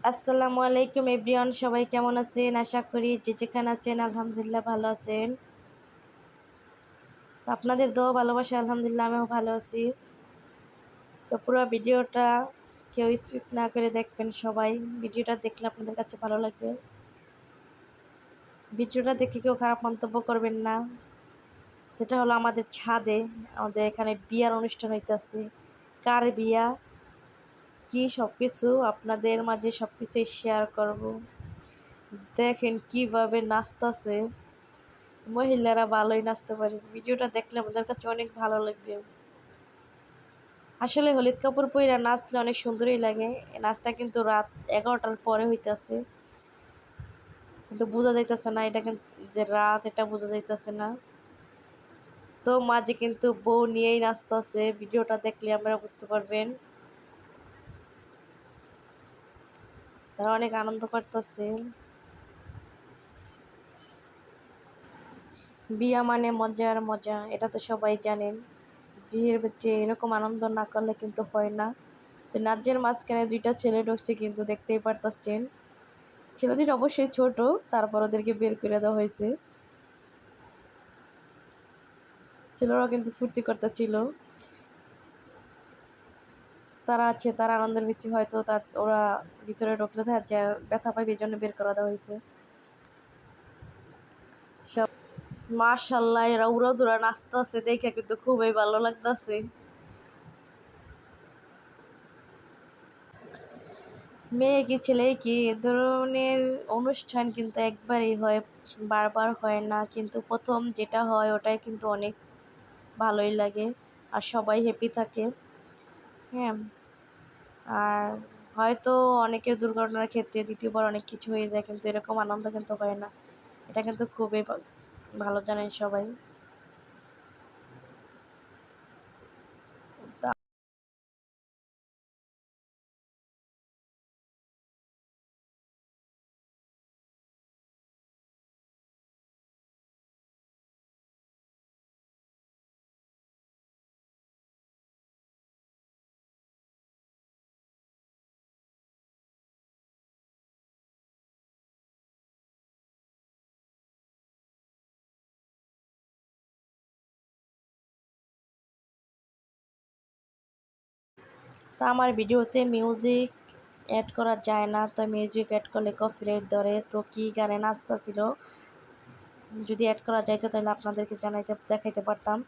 আসসালামু আলাইকুম এভরিওয়ান, সবাই কেমন আছেন? আশা করি যে যেখানে আছেন আলহামদুলিল্লাহ ভালো আছেন। আপনাদের দোয়া ভালোবাসা আলহামদুলিল্লাহ আমিও ভালো আছি। তো পুরো ভিডিওটা কেউ স্কিপ না করে দেখবেন, সবাই ভিডিওটা দেখলে আপনাদের কাছে ভালো লাগবে। ভিডিওটা দেখে কেউ খারাপ মন্তব্য করবেন না। যেটা হলো আমাদের ছাদে আমাদের এখানে বিয়ার অনুষ্ঠান হইতেছে। কার বিয়া কি সব কিছু আপনাদের মাঝে সব কিছুই শেয়ার করব। দেখেন কিভাবে নাচতেছে, মহিলারা ভালোই নাচতে পারে। ভিডিওটা দেখলে আমাদের কাছে অনেক ভালো লাগবে। আসলে হলুদ কাপড় পইরা নাচলে অনেক সুন্দরই লাগে। এই নাচটা কিন্তু রাত 11টার পরে হইতেছে, কিন্তু বোঝা যাইতেছে না এটা কিন্তু যে রাত, এটা বোঝা যাইতেছে না। তো মাঝে কিন্তু বউ নিয়েই নাচতেছে, ভিডিওটা দেখলে আমরা বুঝতে পারবেন। তারা অনেক আনন্দ করতেছে। বিয়া মানে মজার মজা, এটা তো সবাই জানেন। বিয়ের যে এরকম আনন্দ না করলে কিন্তু হয় না। তো নাচের মাঝখানে দুইটা ছেলে ঢুকছে, কিন্তু দেখতেই পারতেছেন ছেলে দুটো অবশ্যই ছোট, তারপর ওদেরকে বের করে দেওয়া হয়েছে। ছেলেরাও কিন্তু ফুর্তি করতেছিল। তারা আছে, তারা আনন্দের ভিতরে হয়তো ওরা ভিতরে ঢুকলে যে ব্যথা পাইবে, এই জন্য বের করে দেওয়া হয়েছে সব। মাশাল্লাহ, এরা উড়া দুরা নাচতেছে দেখে কিন্তু খুবই ভালো লাগতেছে। মেয়ে কি ছেলে কি, এ ধরনের অনুষ্ঠান কিন্তু একবারই হয়, বারবার হয় না। কিন্তু প্রথম যেটা হয় ওটাই কিন্তু অনেক ভালোই লাগে, আর সবাই হ্যাপি থাকে। হ্যাঁ, আর হয়তো অনেকের দুর্ঘটনার ক্ষেত্রে দ্বিতীয়বার অনেক কিছু হয়ে যায়, কিন্তু এরকম আনন্দ কিন্তু হয় না। এটা কিন্তু খুবই ভালো জানেন সবাই। তা আমার ভিডিওতে মিউজিক অ্যাড করা যায় না, তো মিউজিক অ্যাড করলে কপিরাইট ধরে। তো কি গানে নাচতেছিল, যদি অ্যাড করা যাইতো তাহলে আপনাদেরকে দেখাইতে পারতাম।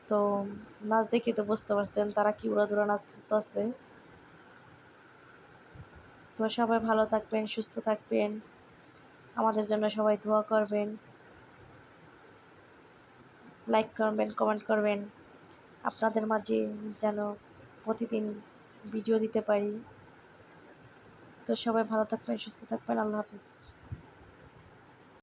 তো নাচ দেখে তো বুঝতে পারছেন তারা কি উড়াদুরা নাচতেছে। তো সবাই ভালো থাকবেন, সুস্থ থাকবেন, আমাদের জন্য সবাই দোয়া করবেন, লাইক করবেন, কমেন্ট করবেন। আপনাদের মাঝে যেন প্রতিদিন ভিডিও দিতে পারি। তো সবাই ভালো থাকবেন, সুস্থ থাকবেন। আল্লাহ হাফিজ।